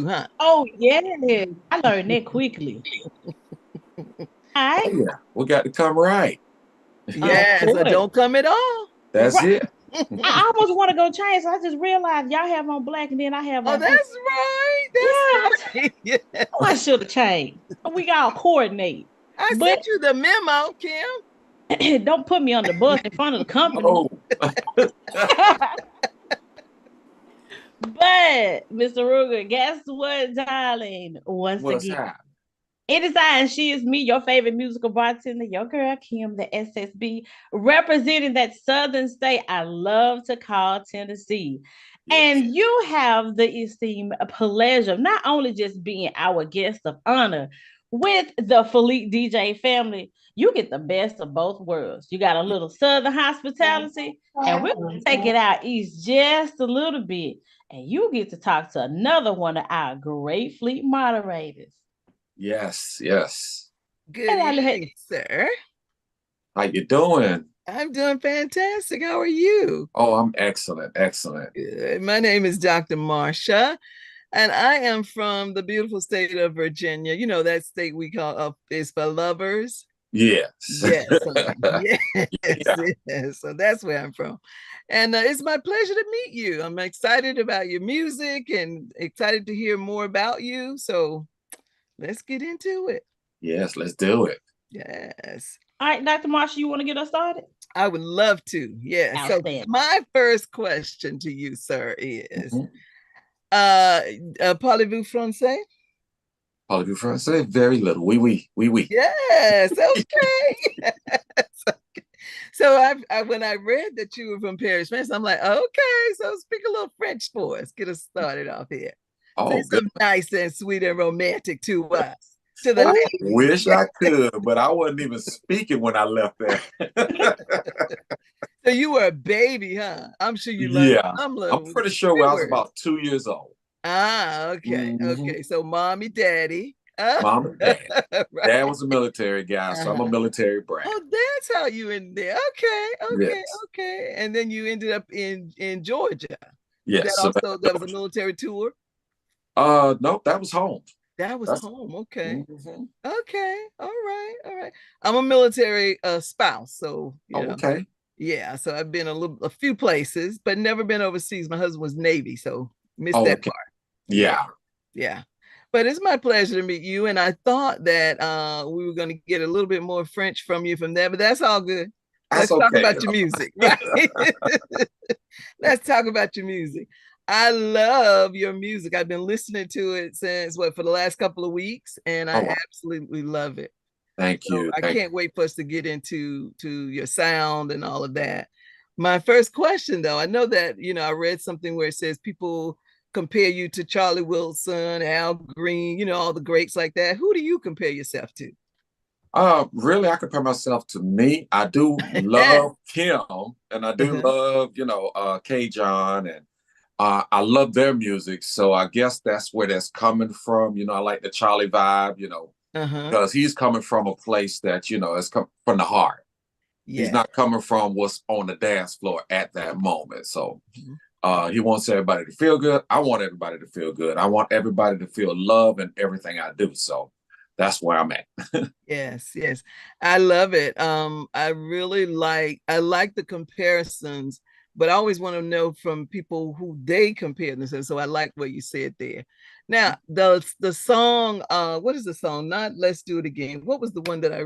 huh? Oh yeah, I learned that quickly. All Oh right, yeah, we got to come right. of Yes, or course. don't come at all. That's Right. it. I almost want to go change. So I just realized y'all have on black and then I have Oh, on pink. that's right. Yeah, That's right. Yeah. I should have changed. We all coordinate. I But sent you the memo, Kim. don't put me on the bus in front of the company. Oh, But Mr. Ruger, guess what, darling? Once what's again, happening? it is I and she is me, your favorite musical bartender, your girl Kim, the SSB, representing that southern state I love to call Tennessee. Yes. And you have the esteemed pleasure of not only just being our guest of honor with the Philippe DJ family, you get the best of both worlds. You got a little southern hospitality, and we're going to take it out east just a little bit. And you get to talk to another one of our great fleet moderators. Yes, yes. Good And I, evening, sir. How you doing? I'm doing fantastic. How are you? Oh, I'm excellent, excellent. Good. My name is Dr. Marsha, and I am from the beautiful state of Virginia. You know, that state we call is for lovers. Yes. Yes, yes, Yeah. yes. So that's where I'm from. And it's my pleasure to meet you. I'm excited about your music and excited to hear more about you. So let's get into it. Yes, let's do it. Yes. all right, Dr. Marsha, you want to get us started? I would love to. Yeah. So Outstanding. my first question to you, sir, is Mhm. uh, parlez-vous français? Parlez-vous français? Very little. Oui, oui, oui, oui. Yes. Okay. So when I read that you were from Paris, France, I'm like, okay, so speak a little French for us. Get us started off here. Say Oh, good. something nice and sweet and romantic to us, to the Oh, ladies. Wish I could, but I wasn't even speaking when I left there. So you were a baby, huh? I'm sure you learned Yeah, some I'm little pretty sure when few I was words. about 2 years old. Ah, okay, Mhm. okay. So mommy, daddy. Mom and dad. Dad Right. was a military guy, so I'm a Uh-huh. military brat. Oh, that's how you in there. Okay, okay, Yes, okay. And then you ended up in Georgia. Was that yes. So also that was a military tour? nope, that was home. That was That's home. Okay. mhm. Okay. All right. All right. I'm a military spouse, so Oh, okay. yeah. So I've been a few places, but never been overseas. My husband was Navy, so missed Oh, that okay. part. Yeah. Yeah. Yeah. But it's my pleasure to meet you. And I thought that we were going to get a little bit more French from you from there, but that's all good. That's Let's talk okay. about your music, right? Let's talk about your music. I love your music. I've been listening to it since what for the last couple of weeks, and Oh, I wow. absolutely love it. Thank So you. I Thank can't wait for us to get into your sound and all of that. My first question, though, I know that I read something where it says people compare you to Charlie Wilson, Al Green, all the greats like that. Who do you compare yourself to? Really, I compare myself to me. I do love Kim, and I do Uh-huh. love, K. John, and I love their music. So I guess that's where that's coming from. I like the Charlie vibe, Uh-huh. because he's coming from a place that, is from the heart. He's Yeah. not coming from what's on the dance floor at that moment. So Mhm. he wants everybody to feel good. I want everybody to feel good. I want everybody to feel love in everything I do. So that's where I'm at. Yes, yes. I love it. I like the comparisons, but I always want to know from people who they compare themselves. So I like what you said there. Now, the song, what is the song? Not Let's Do It Again. What was the one that I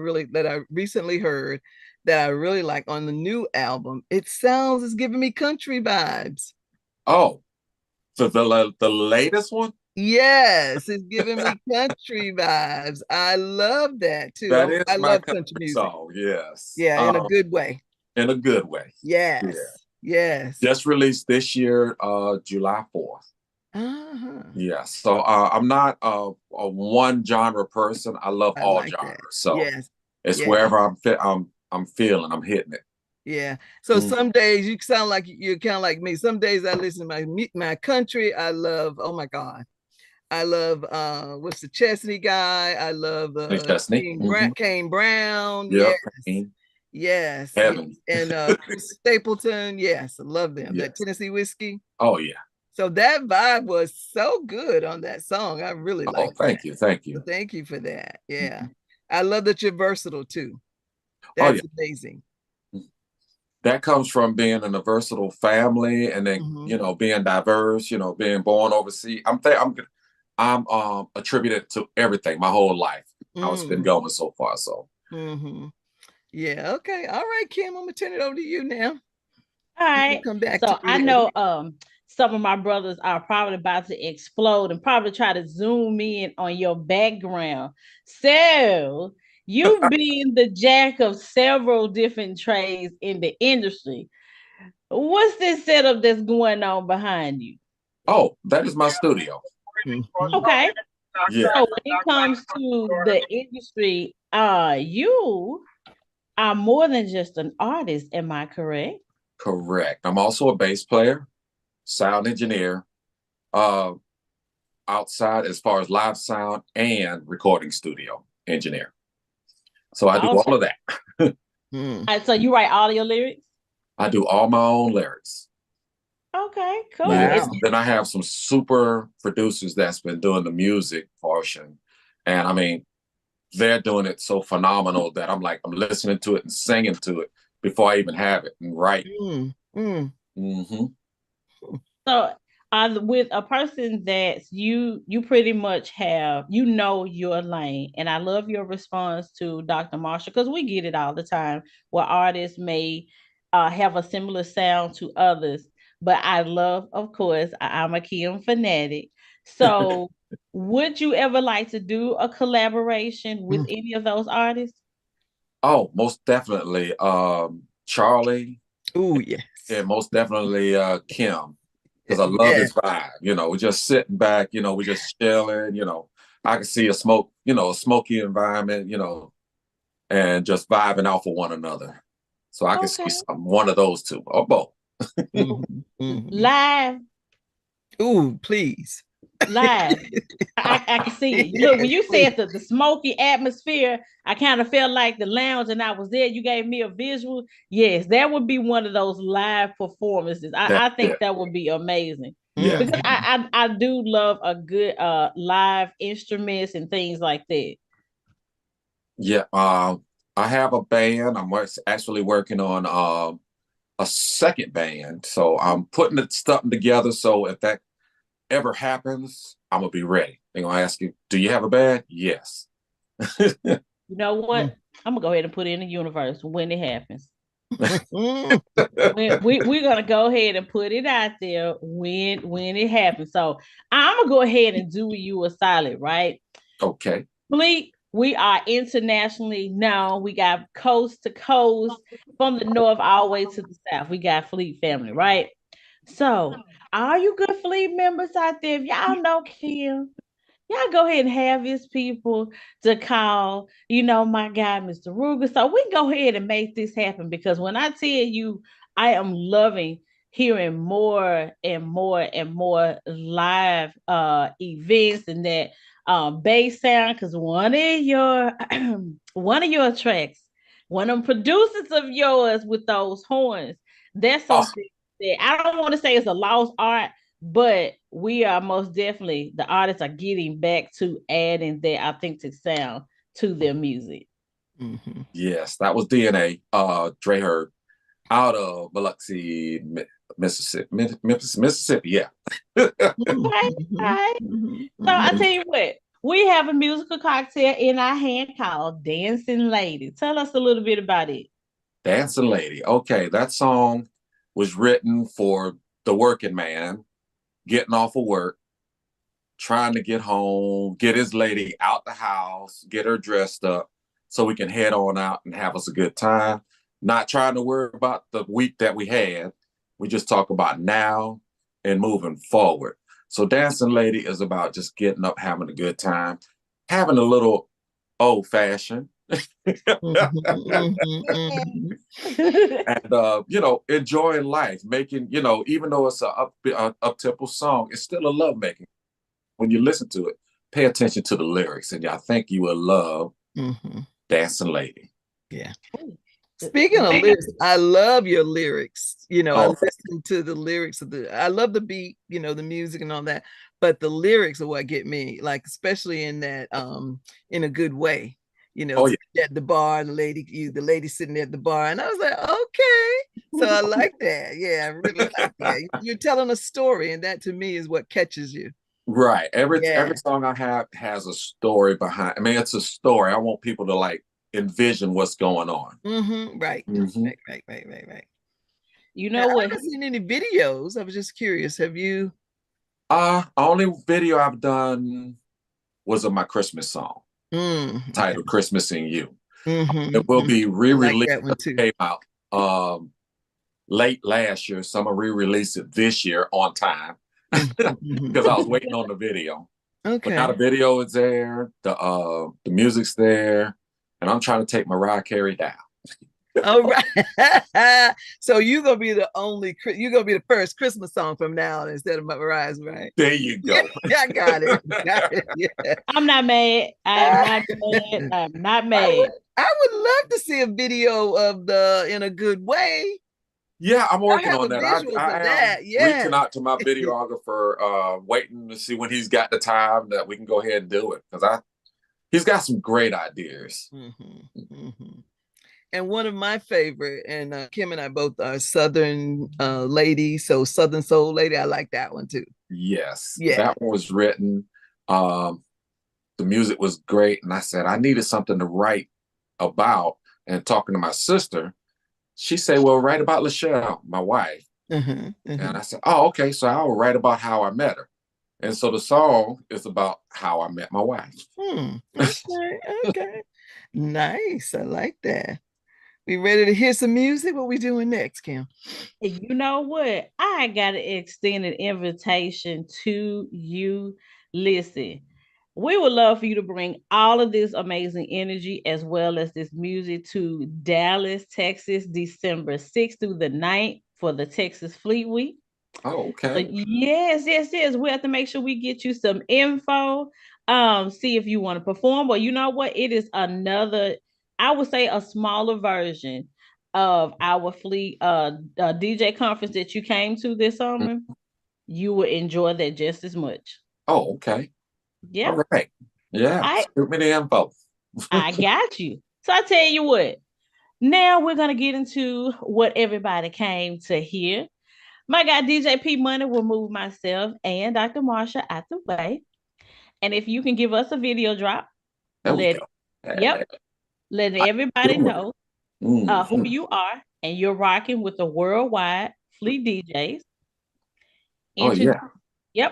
recently heard that I really like on the new album? It sounds it's giving me country vibes. Oh, so the latest one? Yes, it's giving me country vibes. I love that too. That I is my love country country music. song, yes. Yeah, in a good way. In a good way. Yeah. Yes. Yes. Just released this year, July 4th. Uh-huh. Yeah. So I'm not a one genre person. I love I all like that. genres. So Yes. it's Yes. wherever I'm feeling, I'm hitting it. Yeah. So Mm. some days you sound like you're kind of like me. Some days I listen to my country. I love, oh my God. I love what's the Chesney guy? I love Chesney. Kane Brown. Yep. Yes. Yes. Yes. Heaven. And Chris Stapleton. Yes. I love them. That Yes. Tennessee whiskey. Oh yeah. So that vibe was so good on that song. I really Oh, like thank that. you. Thank So you. thank you for that. Yeah. Mhm. I love that you're versatile too. Oh, That's yeah. amazing. That comes from being in a versatile family and then, being diverse, being born overseas. I'm attributed to everything my whole life, how it's been Mm. going so far. So, Yeah. Okay. All right, Kim. I'm gonna turn it over to you now. All You can right. come back to So me I later. know some of my brothers are probably about to explode and probably try to zoom in on your background. So you've been the jack of several different trades in the industry. What's this setup that's going on behind you? oh, that is my studio. Mhm. Okay. Yeah, So when it comes to the industry, you are more than just an artist, am I correct? correct. I'm also a bass player, sound engineer, uh, outside as far as live sound and recording studio engineer. So I do Also, all of that. Mm. so you write all your lyrics? I do all my own lyrics. Okay, cool. Yes. Wow. Then I have some super producers that's been doing the music portion. And I mean, they're doing it so phenomenal that I'm like, I'm listening to it and singing to it before I even have it and write. Mm. Mm. Mm-hmm. So, with a person that you pretty much have, your lane, and I love your response to Dr. Marsha because we get it all the time where artists may have a similar sound to others, but I love, of course, I'm a Kim fanatic. So, would you ever like to do a collaboration with Mm. any of those artists? Oh, most definitely. Charlie Oh, yes. and most definitely Kim, because I love Yeah. his vibe. We're just sitting back, we're just chilling, I can see a smoky environment, and just vibing off of one another. So I can see Okay. one of those two or both. Mhm. Mhm. Live, Ooh, please. live. I can see it. Look, when Yes, you please. said the smoky atmosphere, I kind of felt like the lounge and I was there. You gave me a visual. Yes, that would be one of those live performances. That's I think it. that would be amazing Yeah. because Mhm. I do love a good live instruments and things like that. Yeah. I have a band. I'm actually working on a second band. So I'm putting something together. So if that ever happens, I'm gonna be ready. They're gonna ask you, do you have a band? Yes. You know Mm. what? I'm gonna go ahead and put it in the universe when it happens. Mm. We're gonna go ahead and put it out there when it happens. So I'm gonna go ahead and do you a solid, right? Okay. Fleet, we are internationally known. We got coast to coast, from the north all the way to the south. We got Fleet family, right? So, all you good Fleet members out there, if y'all know Kim, y'all go ahead and have his people to call, my guy, Mr. Ruger. So we can go ahead and make this happen because when I tell you, I am loving hearing more and more and more live events and that bass sound because one of your one of your tracks, one of them producers of yours with those horns, that's Oh, something that I don't want to say it's a lost art, but we are most definitely, the artists are getting back to adding their authentic sound to their music. Mhm. yes, that was DNA. Dre Heard out of Biloxi, Mississippi. Memphis, Mississippi. Yeah. Mhm. Okay, all Mhm. right. Mhm. So I Mhm. tell you what, we have a musical cocktail in our hand called Dancing Lady. Tell us a little bit about it. Dancing Lady. Okay, that song was written for the working man getting off of work, trying to get home, get his lady out the house, get her dressed up so we can head on out and have us a good time. Not trying to worry about the week that we had. We just talk about now and moving forward. So Dancing Lady is about just getting up, having a good time, having a little old fashioned. Mhm. Mhm. And enjoying life, making, even though it's a up tempo song, it's still a love making. When you listen to it, pay attention to the lyrics, and I think you will love Mhm. Dancing Lady. Yeah. Speaking of lyrics, I love your lyrics. I Oh, listen to the lyrics I love the beat, the music and all that, but the lyrics are what get me, like especially in that in a good way. oh yeah. At the bar, the lady sitting at the bar, and I was like, okay. So I like that. Yeah, I really like that. You're telling a story, and that to me is what catches you. Right. Every Yeah. song I have has a story behind. I mean, it's a story. I want people to like envision what's going on. Right. Mhm. Right. You Now, know I what? haven't seen any videos. I was just curious. Have you? Only video I've done was of my Christmas song Okay. titled "Christmas in You." It will Mm-hmm. be I like re-released. that one too. Came out late last year, so I'm gonna re-release it this year on time because I was waiting on the video. But now Okay. the video is there, the music's there, and I'm trying to take Mariah Carey down. All right. So you're gonna be the first Christmas song from now on instead of Mariah's, right? There you go. Yeah, I got it. Yeah. I'm not mad. I am not mad. I'm not mad. I would love to see a video of the In a Good Way. Yeah, I'm I working have a on that. visual I for am that. Yeah. reaching out to my videographer, waiting to see when he's got the time that we can go ahead and do it because he's got some great ideas. And one of my favorite, and Kim and I both are Southern ladies, so Southern Soul Lady. I like that one too. Yes, Yeah. that one was written. The music was great, and I said I needed something to write about. And talking to my sister, she said, "Well, write about Lachelle, my wife." And I said, "Oh, okay. So I will write about how I met her." And so the song is about how I met my wife. Okay. Nice. I like that. We ready to hear some music? What we doing next, Kim? You know what? I got to extend an invitation to you. Listen, we would love for you to bring all of this amazing energy as well as this music to Dallas, Texas, December 6th through the 9th for the Texas Fleet Week. Oh, okay. So yes. We have to make sure we get you some info. See if you want to perform. Well, you know what? It is another, I would say, a smaller version of our Fleet DJ conference that you came to this summer. You will enjoy that just as much. Oh, okay. Yeah. All right. Yeah. Shoot me the info. I got you. So I tell you what. Now we're gonna get into what everybody came to hear. My guy DJ P Money will move myself and Dr. Marsha out the way. And if you can give us a video drop, let everybody know who you are and you're rocking with the worldwide Fleet DJs.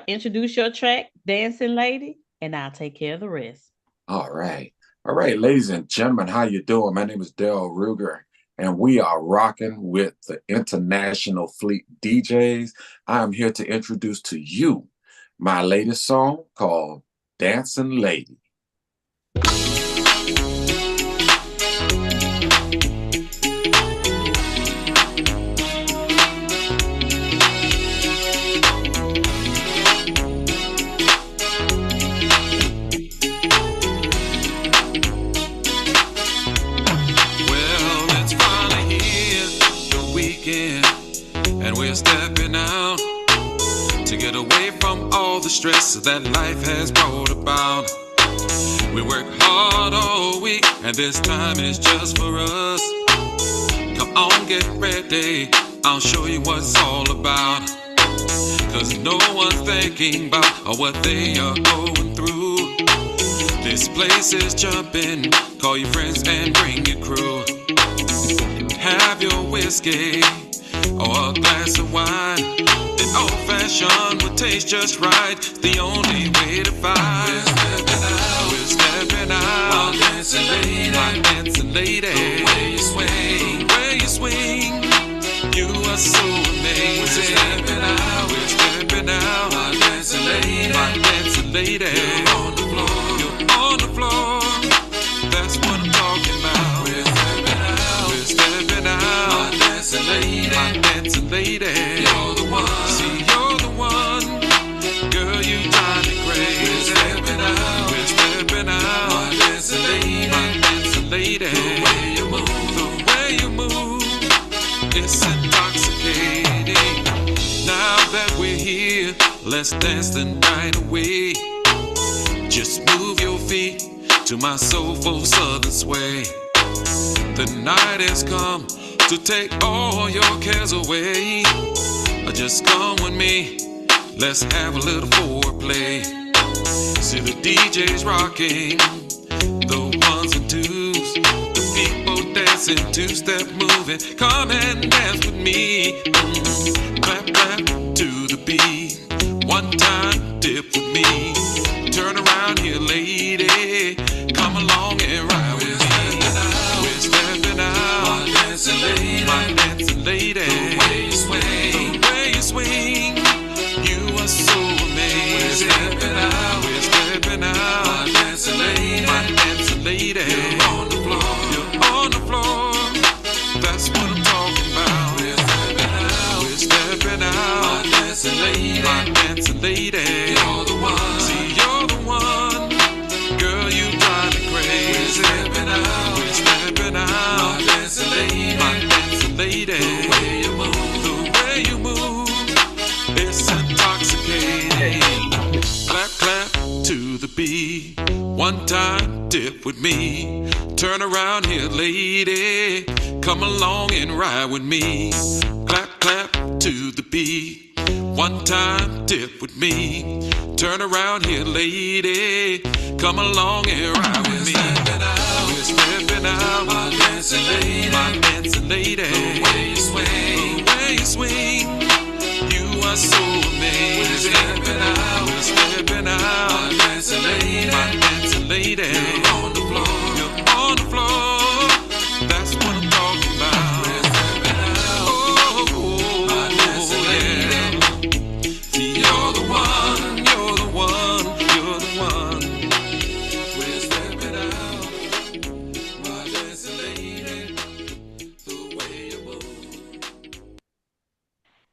Introduce your track, Dancing Lady, and I'll take care of the rest. All right, ladies and gentlemen, how you doing? My name is Daryl Ruger, and we are rocking with the International Fleet DJs. I am here to introduce to you my latest song called Dancing Lady. And we're stepping out to get away from all the stress that life has brought about. We work hard all week, and this time is just for us. Come on, get ready, I'll show you what it's all about. Cause no one's thinking about what they are going through. This place is jumping, call your friends and bring your crew. Have your whiskey or a glass of wine. An old-fashioned would taste just right. The only way to find. We're stepping out, my dancing lady, my dancing lady. The way you swing, you are so amazing. We're stepping out, my dancing lady, my dancing lady. You're on the floor, that's what I'm talking about. We're stepping out, my dancing lady, my dancing lady. You're the one, see you're the one, girl you drive me crazy. We're stepping out, my dancing lady, my dancing lady. The way you move, let's dance the night away. Just move your feet to my soulful southern sway. The night has come to take all your cares away. Just come with me, let's have a little foreplay. See the DJ's rocking, the ones and twos, the people dancing, two-step moving. Come and dance with me. Clap, clap to the beat. One time dip with me. Turn around here, lady. Come along and ride with me. We're stepping out, my dancing lady, my dancing lady. The way you swing, the way you swing, you are so amazing. We're stepping out, my dancing lady, my dancing lady. You're on the floor, you're on the floor. That's what I'm talking about. We're stepping out, my dancing lady, my dancing lady. You're the one, see you're the one. Girl, you drive me crazy. We're stepping out, my dancing lady, my dancing lady. The way you move, the way you move, it's intoxicating. Clap, clap to the beat. One time dip with me. Turn around here, lady. Come along and ride with me. Clap, clap to the beat. One time dip with me. Turn around here, lady. Come along and ride with me. We're stepping out, my dancing lady, my dancing lady. The way you swing, the way you swing, you are so amazing. We're stepping out, my dancing lady, my dancing lady. You're on the floor, you're on the floor. That's what I'm talking about. Oh, my dancing lady. See, you're the one, you're the one, you're the one. We're stepping out, my dancing lady. The way you move.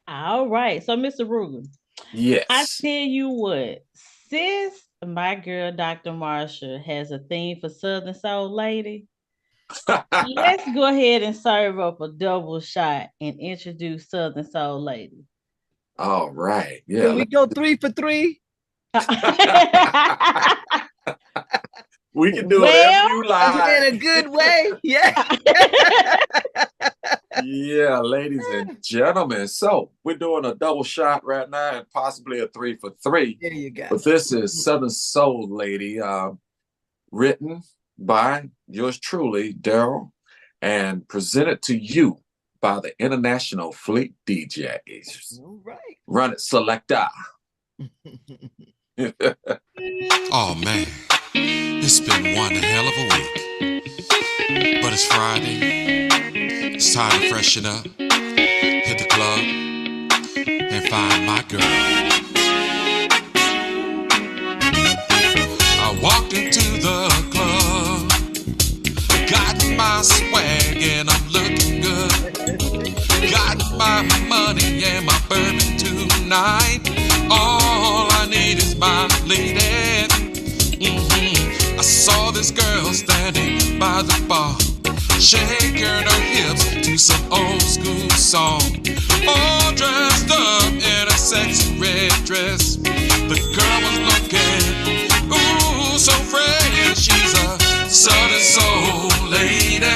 All right. So, Mr. Rugen, Yes. I tell you what, sis, my girl, Dr. Marsha, has a theme for Southern Soul Lady. Let's go ahead and serve up a double shot and introduce Southern Soul Lady. All right. Yeah. Can we go 3 for 3? We can do whatever you In like. a good way. Yeah. Yeah, ladies and gentlemen. So we're doing a double shot right now and possibly a 3 for 3. There you go. But this is Southern Soul Lady, written by yours truly, Daryl, and presented to you by the International Fleet DJs. All right. Run it, selector. Oh man, it's been one hell of a week. But it's Friday. It's time to freshen up, hit the club, and find my girl. I walked into the club, got my swag and I'm looking good. Got my money and my bourbon tonight. All I need is my lady. I saw this girl standing by the bar, shaking her hips to some old school song. All dressed up in a sexy red dress. The girl was looking, ooh, so fresh. She's a Southern Soul Lady.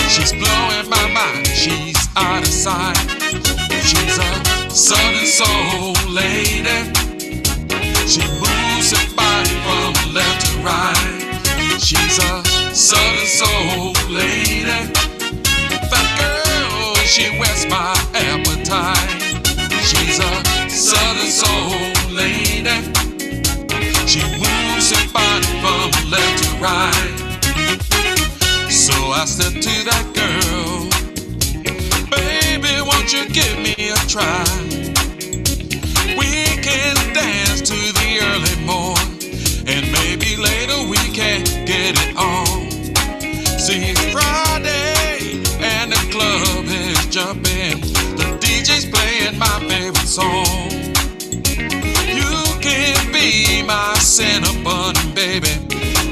She's blowing my mind, she's out of sight. She's a Southern Soul Lady. She moves her body from left to right. She's a Southern Soul Lady. That girl, she whets my appetite. She's a Southern Soul Lady. She moves her body from left to right. So I said to that girl, baby, won't you give me a try? We can dance to the early morn, and maybe later we can get it on. See, it's Friday and the club is jumping. The DJ's playing my favorite song. You can be my Cinnabon, baby,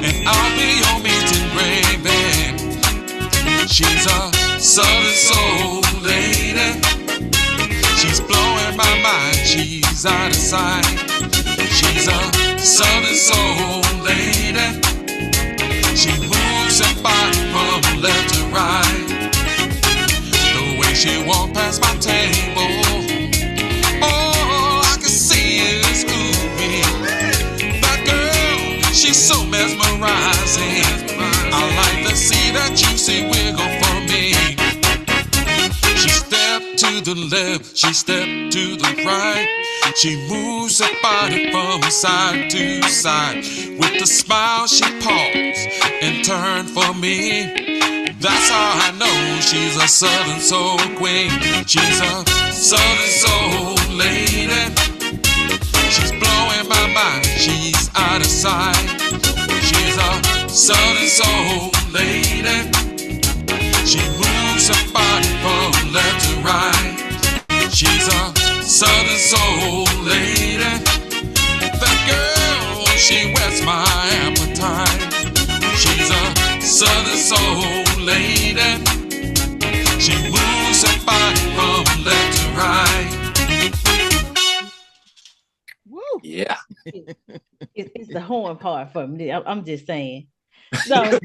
and I'll be your meat and gravy. She's a Southern Soul Lady. She's blowing my mind, she's out of side. She's a southern soul lady. She moves her body from left to right. The way she walks past my table, oh, I can see it's moving. That girl, she's so mesmerizing. I like to see that juicy wiggle for me. She stepped to the left, she stepped to the right. She moves her body from side to side. With a smile she paused and turned for me. That's how I know she's a southern soul queen. She's a southern soul lady. She's blowing my mind, she's out of sight. She's a southern soul lady. She moves her body from left to right. She's a southern soul lady. That girl, she whets my appetite. She's a southern soul lady. She moves her body from left to right. Woo. Yeah. It's the horn part for me. I'm just saying. So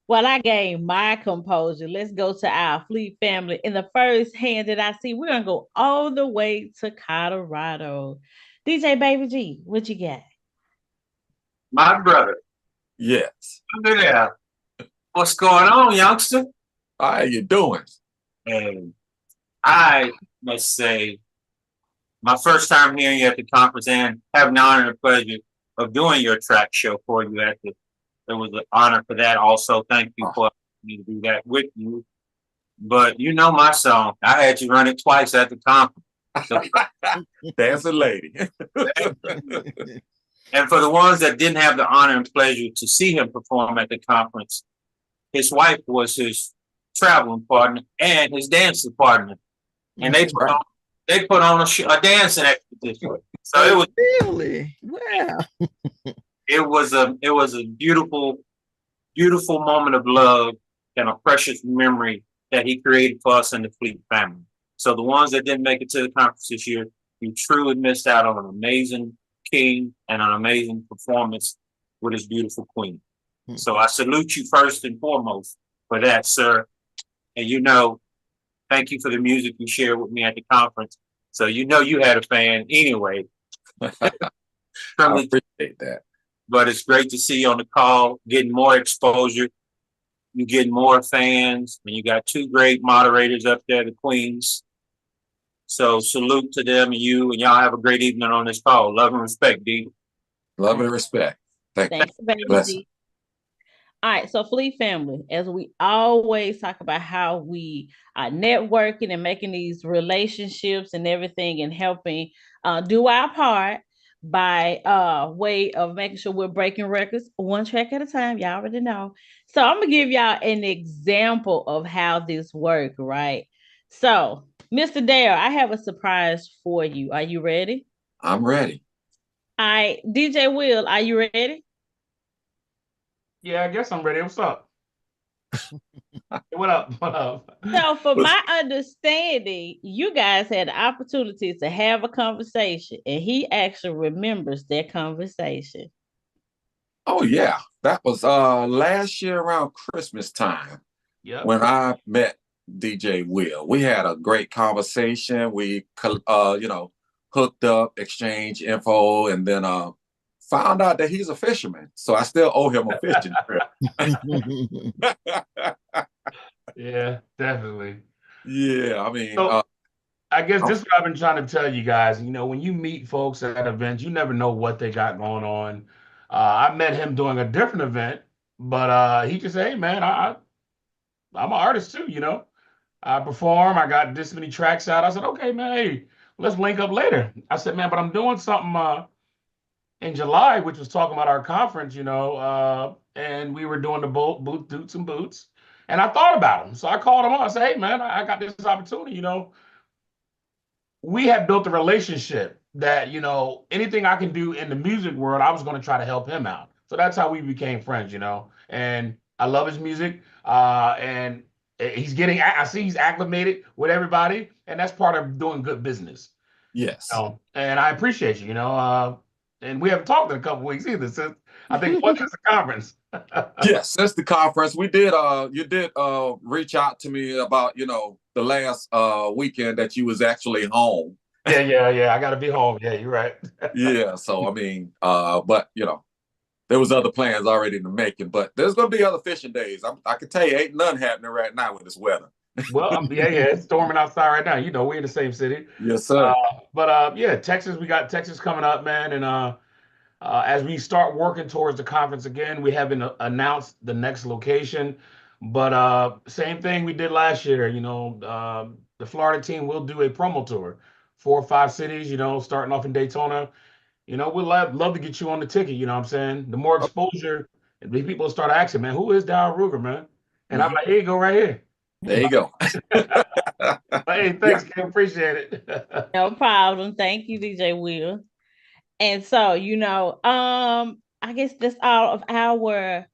while I gain my composure, let's go to our Fleet family. In the first hand that I see, we're gonna go all the way to Colorado. DJ Baby G, what you got? My brother. Yes. Look at that. What's going on, youngster? How you doing? And I must say, my first time hearing you at the conference and having the honor and pleasure of doing your track show for you at the, it was an honor for that. Also, thank you for me to do that with you. But you know my song. I had you run it twice at the conference. So, Dancing lady. and for the ones that didn't have the honor and pleasure to see him perform at the conference, his wife was his traveling partner and his dancing partner. And they put on a dancing expedition. So it was really wow. It was a beautiful, beautiful moment of love and a precious memory that he created for us in the Fleet family. So the ones that didn't make it to the conference this year, you truly missed out on an amazing king and an amazing performance with his beautiful queen. So I salute you first and foremost for that, sir. And you know, thank you for the music you shared with me at the conference. So you know you had a fan anyway. I appreciate that. But it's great to see you on the call, getting more exposure. You're getting more fans, and you got two great moderators up there, the queens. So salute to them and you, and y'all have a great evening on this call. Love and respect, D. Love and respect. Thanks, baby G. All right, so Fleet family, as we always talk about how we are networking and making these relationships and everything and helping do our part by way of making sure we're breaking records one track at a time. Y'all already know. So I'm gonna give y'all an example of how this works, right? So, Mr. Dare, I have a surprise for you. Are you ready? I'm ready. All right, DJ Will, are you ready? Yeah, I guess I'm ready. What's up? What up? What up? So, for my understanding, you guys had the opportunity to have a conversation, and he actually remembers that conversation. Oh yeah, that was last year around Christmas time. Yeah. When I met DJ Will, we had a great conversation. We hooked up, exchanged info, and then found out that he's a fisherman. So I still owe him a fishing trip. Yeah, definitely. Yeah, I mean, so, I guess this is what I've been trying to tell you guys. You know, when you meet folks at events, you never know what they got going on. I met him doing a different event, but he just said, "Hey, man, I'm an artist too. You know, I perform. I got this many tracks out." I said, "Okay, man, hey, let's link up later." I said, "Man, but I'm doing something in July, which was talking about our conference, you know, and we were doing the boot Dutes and Boots." And I thought about him. So I called him up. I said, "Hey, man, I got this opportunity, you know." We had built a relationship that, you know, anything I can do in the music world, I was going to try to help him out. So that's how we became friends, you know. And I love his music. And I see he's acclimated with everybody. And that's part of doing good business. Yes. And I appreciate you. And we haven't talked in a couple weeks either since I think once it's a conference. Yes, since the conference, we did you did reach out to me about, the last weekend that you was actually home. Yeah. I gotta be home. Yeah, you're right. Yeah, so I mean, but there was other plans already in the making, but there's gonna be other fishing days. I can tell you, ain't none happening right now with this weather. Well, yeah, it's storming outside right now. We're in the same city. Yes, sir. But yeah, Texas, we got Texas coming up, man. And as we start working towards the conference again, we haven't announced the next location. But same thing we did last year. The Florida team will do a promo tour, 4 or 5 cities. Starting off in Daytona. We'd love to get you on the ticket. You know what I'm saying? The more exposure, the people start asking, man, who is Darryl Ruger, man? And I'm like, here you go, right here. There you go. Hey, thanks, Kim. Appreciate it. No problem. Thank you, DJ Will. And so, I guess that's all of our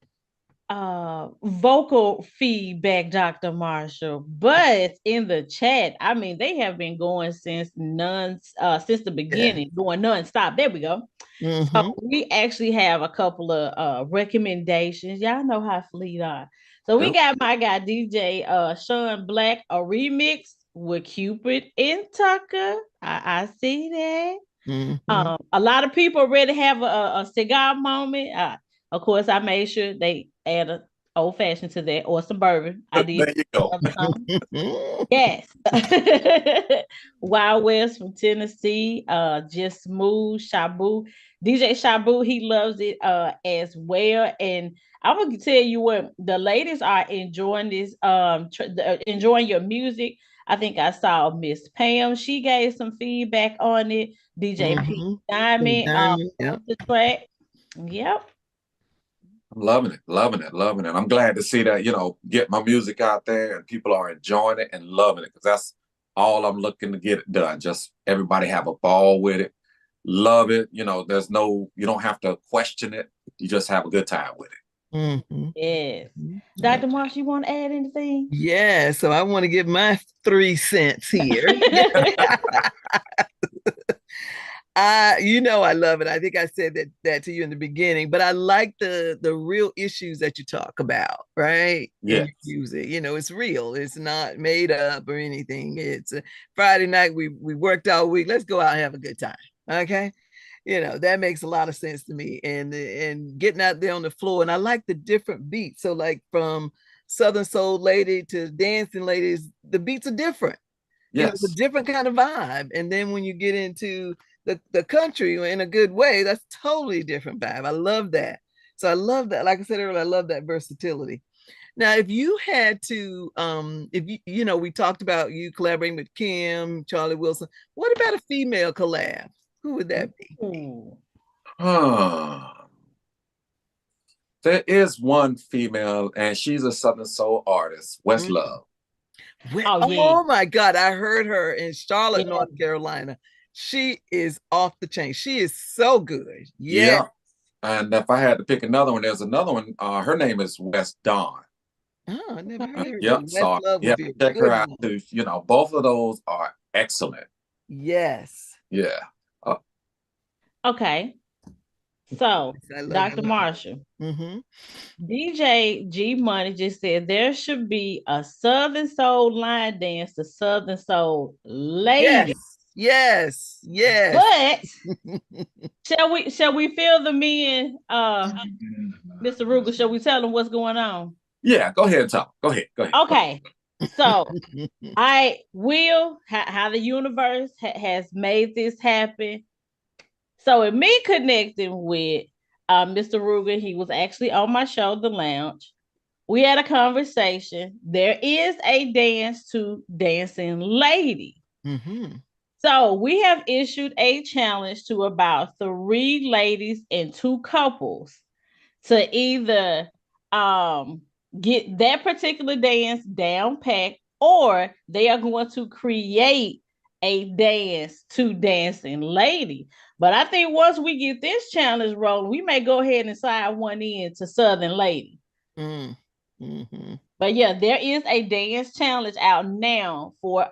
vocal feedback, Dr. Marshall. But in the chat, I mean, they have been going since the beginning, going nonstop. There we go. So we actually have a couple of recommendations. Y'all know how fleet are. So we got my guy DJ Sean Black, a remix with Cupid and Tucker. I see that. A lot of people already have a cigar moment. Of course, I made sure they add an old fashioned to that or some bourbon. I did. There you go. Yes. Wild West from Tennessee. Just Smooth Shabu. DJ Shabu, he loves it as well. And I'm gonna tell you what, the ladies are enjoying this, enjoying your music. I think I saw Miss Pam. She gave some feedback on it. DJ P Diamond, the track. Yep. I'm loving it. I'm glad to see that, get my music out there and people are enjoying it and loving it, because that's all I'm looking to get it done. Just everybody have a ball with it. Love it. You don't have to question it. You just have a good time with it. Yes. Dr. Marsha, you want to add anything? Yeah, so I want to give my 3 cents here. I love it. I think I said that to you in the beginning, but I like the real issues that you talk about, right? Yeah. Music, it's real. It's not made up or anything. It's a Friday night. We worked all week. Let's go out and have a good time. Okay. That makes a lot of sense to me. And getting out there on the floor. And I like the different beats. So like from Southern Soul Lady to Dancing Ladies, the beats are different. Yes. It's a different kind of vibe. And then when you get into the country in a good way, that's totally different vibe. I love that. So I love that. Like I said earlier, I love that versatility. Now, if you had to, we talked about you collaborating with Kim, Charlie Wilson. What about a female collab? Who would that be? There is one female, and she's a Southern Soul artist, Westlove. Oh my God, I heard her in Charlotte, North Carolina. She is off the chain. She is so good. Yeah. And if I had to pick another one, there's another one. Her name is West Dawn. Oh, I never heard her. Yep. So check her out too. Both of those are excellent. Yes. Yeah. Okay. So, Dr. Marshall, DJ G Money just said there should be a Southern Soul line dance to Southern Soul Lady. Yes. But shall we fill them in, Mr. Ruger? Shall we tell them what's going on? Yeah, go ahead and talk. Go ahead. Okay. So I will how the universe has made this happen. So in me connecting with Mr. Ruger, he was actually on my show, The Lounge. We had a conversation. There is a dance to Dancing Lady. So we have issued a challenge to about 3 ladies and 2 couples to either get that particular dance down packed, or they are going to create a dance to Dancing Lady. But I think once we get this challenge rolling, we may go ahead and slide one in to Southern Lady. But But yeah, there is a dance challenge out now for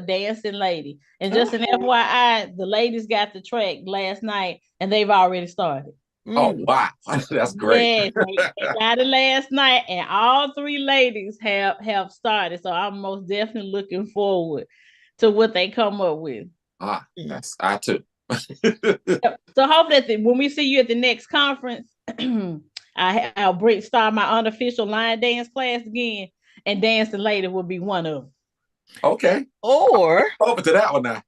Dancing Lady. And just an FYI, the ladies got the track last night and they've already started. Oh wow, that's great. Yes, they got it last night, and all three ladies have started. So I'm most definitely looking forward to what they come up with. That's I too. So hopefully, when we see you at the next conference, I'll start my unofficial line dance class again, and Dancing Lady will be one of them. Okay. Or over to that one now.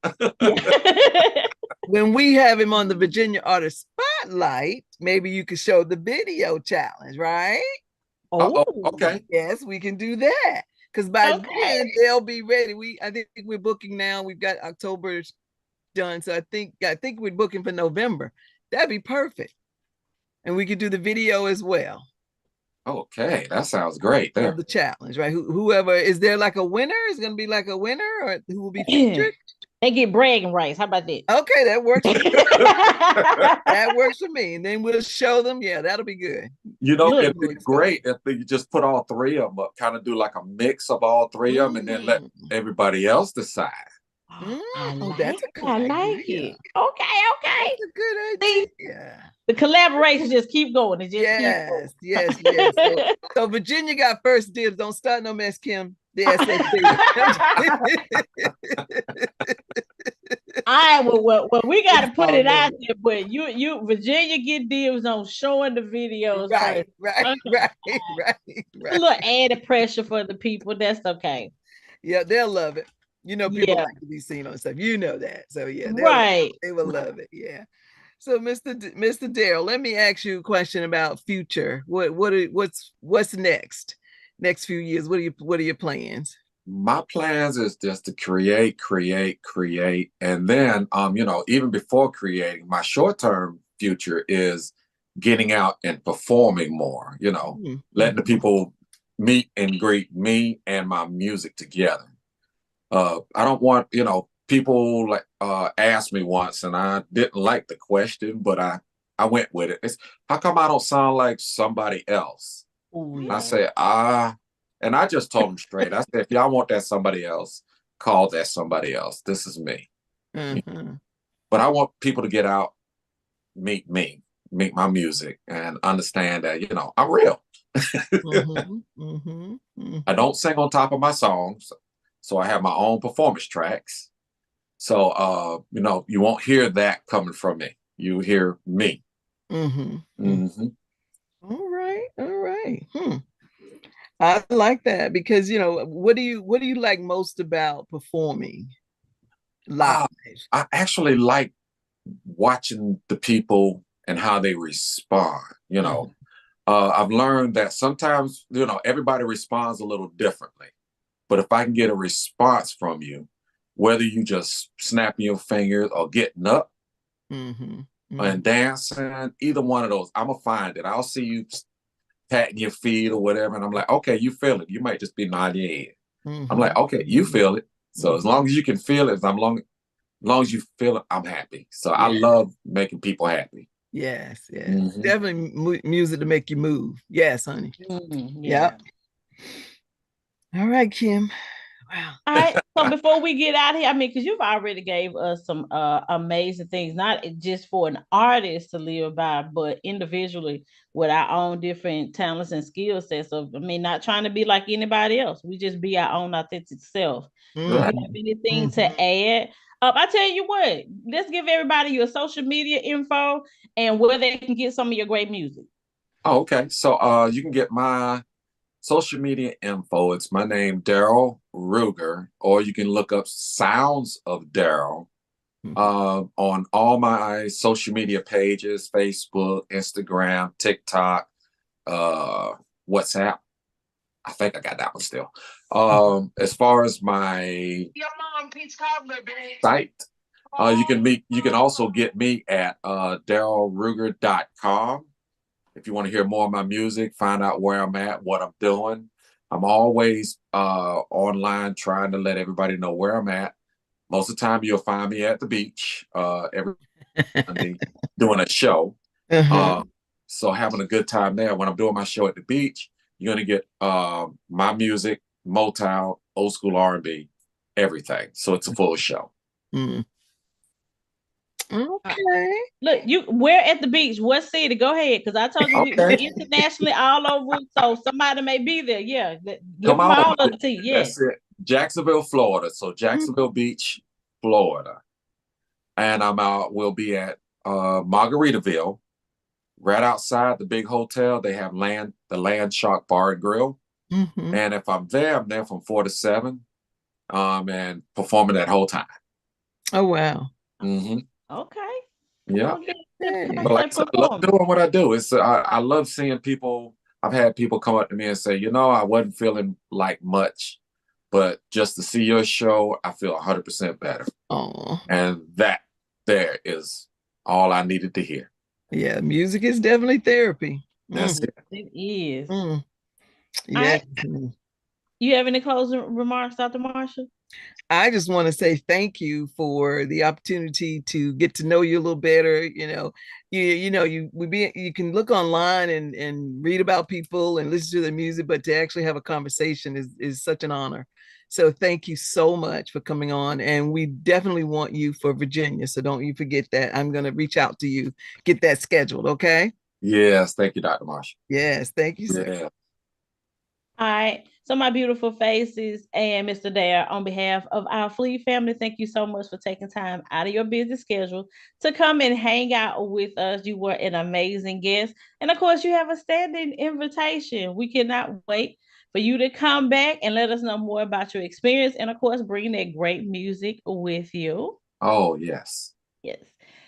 When we have him on the Virginia Artist Spotlight, maybe you could show the video challenge, right? Oh, okay. Yes, we can do that. Because by then they'll be ready. I think we're booking now. We've got October done. So I think we're booking for November. That'd be perfect. And we could do the video as well. Okay, that sounds great. There. Of the challenge, right? Whoever, is there like a winner? Is going to be like a winner, or who will be featured? They get bragging rights. How about that? Okay, that works. That works for me. And then we'll show them. Yeah, that'll be good. You know, it'd be great if you just put all three of them up, kind of do like a mix of all three of them, and then let everybody else decide. That's a good idea. I like it. Okay. That's a good idea. The collaborations just keep going. It just yes. So Virginia got first dibs. Don't start no mess, Kim. The SSB. All right, well, we got to put it out there, but you Virginia get dibs on showing the videos. Right. A little added pressure for the people. That's okay. Yeah, they'll love it. You know, people like to be seen on stuff. You know that. So yeah, they will love it. Yeah. So Mr. Daryl, let me ask you a question about future. What's next? Next few years, what are your plans? My plans is just to create, and then even before creating, my short-term future is getting out and performing more. Letting the people meet and greet me and my music together. I don't want people like asked me once, and I didn't like the question, but I went with it. It's how come I don't sound like somebody else? I said, and I just told them straight. I said, if y'all want that somebody else, call that somebody else. This is me. But I want people to get out, meet me, meet my music, and understand that, I'm real. I don't sing on top of my songs, so I have my own performance tracks. So, you won't hear that coming from me. You hear me. All right. I like that because what do you like most about performing live? I actually like watching the people and how they respond. I've learned that sometimes everybody responds a little differently, but if I can get a response from you, whether you just snapping your fingers or getting up and dancing, either one of those, I'm gonna find it. I'll see you patting your feet or whatever, and I'm like, okay, you feel it. You might just be nodding your head. I'm like, okay, you feel it. So as long as you can feel it, as long as you feel it, I'm happy. So I love making people happy. Yes. Definitely music to make you move. Yes, honey. Yep. All right, Kim. Wow. All right. So before we get out of here, because you've already gave us some amazing things, not just for an artist to live by, but individually with our own different talents and skill sets. So, not trying to be like anybody else. We just be our own authentic self. Do you have anything to add? I tell you what, let's give everybody your social media info and where they can get some of your great music. Oh, okay. So you can get my social media info. It's my name, Daryl Ruger, or you can look up Sounds of Daryl on all my social media pages: Facebook, Instagram, TikTok, WhatsApp. I think I got that one still. As far as my site, you can also get me at darylruger.com. If you want to hear more of my music, find out where I'm at, what I'm doing. I'm always online trying to let everybody know where I'm at. Most of the time, you'll find me at the beach every Sunday doing a show. So having a good time there. When I'm doing my show at the beach, You're gonna get my music, Motown, old school R&B, everything. So it's a full show. Mm. Okay. Look, we're at the beach. What city? Go ahead, because I told you we internationally all over. So somebody may be there. Yeah, give Come them on. all of the tea. Yeah. That's it. Jacksonville, Florida. So Jacksonville Beach, Florida. And we'll be at Margaritaville, right outside the big hotel. They have the Land Shark Bar and Grill. Mm-hmm. And if I'm there from 4 to 7, and performing that whole time. Oh wow. Mm-hmm. Okay. Yeah. Hey. But like I said, I love doing what I do. I love seeing people. I've had people come up to me and say, I wasn't feeling like much, but just to see your show, I feel 100% better. Oh. And that there is all I needed to hear. Yeah, music is definitely therapy. That's it. It is. Yeah. You have any closing remarks, Dr. Marsha? I just want to say thank you for the opportunity to get to know you a little better. You can look online and read about people and listen to their music, but to actually have a conversation is such an honor. So thank you so much for coming on, and we definitely want you for Virginia. So don't you forget that. I'm going to reach out to you, get that scheduled. Okay. Yes, thank you, Dr. Marsha. Yes, thank you, sir. Yeah. All right. So my beautiful faces and Mr. Dare, on behalf of our Fleet family, thank you so much for taking time out of your busy schedule to come and hang out with us. You were an amazing guest. And of course, you have a standing invitation. We cannot wait for you to come back and let us know more about your experience. And of course, bring that great music with you. Oh, yes. Yes.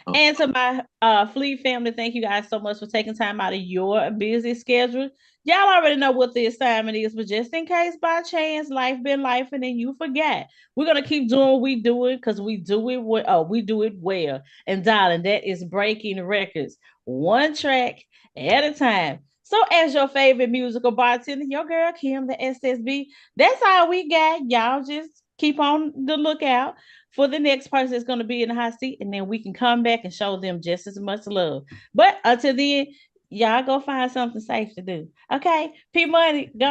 And to my Fleet family, thank you guys so much for taking time out of your busy schedule. Y'all already know what the assignment is, but just in case by chance life been life and then you forgot, we're gonna keep doing what we doing because we do it well. And darling, that is breaking records, one track at a time. So as your favorite musical bartender, your girl Kim, the SSB, that's all we got. Y'all just keep on the lookout for the next person that's going to be in the hot seat, and then we can come back and show them just as much love. But until then, y'all go find something safe to do. Okay, P Money, go